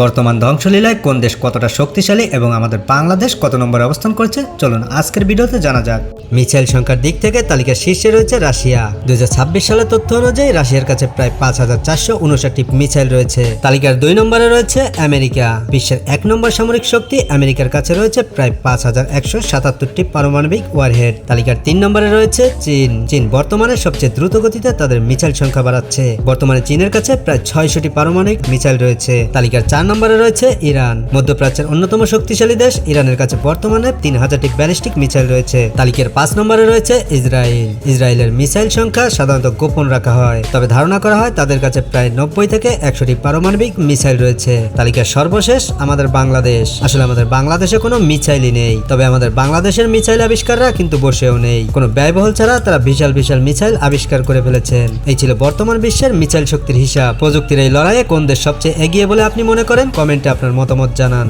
বর্তমান ধ্বংসলীলায় কোন দেশ কতটা শক্তিশালী এবং আমাদের বাংলাদেশ কত নম্বরে অবস্থান করছে চলুন আজকের ভিডিওতে জানা যাক। মিসাইল সংখ্যার দিক থেকে তালিকার শীর্ষে রয়েছে রাশিয়া। 2026 সালের তথ্য অনুযায়ী রাশিয়ার কাছে প্রায় 5459টি মিসাইল রয়েছে। তালিকার 2 নম্বরে রয়েছে আমেরিকা। বিশ্বের 1 নম্বর সামরিক শক্তি আমেরিকার কাছে রয়েছে প্রায় 5177টি পারমাণবিক ওয়ারহেড। তালিকার 3 নম্বরে রয়েছে চীন বর্তমানে সবচেয়ে দ্রুত গতিতে তাদের মিসাইল সংখ্যা বাড়াচ্ছে। বর্তমানে চীনের কাছে প্রায় 600টি পারমাণবিক মিসাইল রয়েছে। তালিকার 4 নম্বরে রয়েছে ইরান। মধ্যপ্রাচ্যের অন্যতম শক্তিশালী দেশ ইরানের কাছে বর্তমানে 3000টি ব্যালিস্টিক মিসাইল রয়েছে। তালিকার 5 নম্বরে রয়েছে ইসরায়েলের মিসাইল সংখ্যা সাধারণত গোপন রাখা হয়, তবে ধারণা করা হয় তাদের কাছে প্রায় 90 থেকে 100টি পারমাণবিক মিসাইল রয়েছে। তালিকার সর্বশেষ আমাদের বাংলাদেশ। আসলে আমাদের বাংলাদেশে কোনো মিসাইলই নেই, তবে আমাদের বাংলাদেশের মিসাইল আবিষ্কাররা কিন্তু বসেও নেই। কোনো ব্যয়বহুল ছাড়া তারা বিশাল মিসাইল আবিষ্কার করে ফেলেছেন। এই ছিল বর্তমান বিশ্বের মিসাইল শক্তির হিসাব। প্রযুক্তির এই লড়াইয়ে কোন দেশ সবচেয়ে এগিয়ে বলে আপনি মনে করেন? কমেন্টে আপনার মতামত জানান।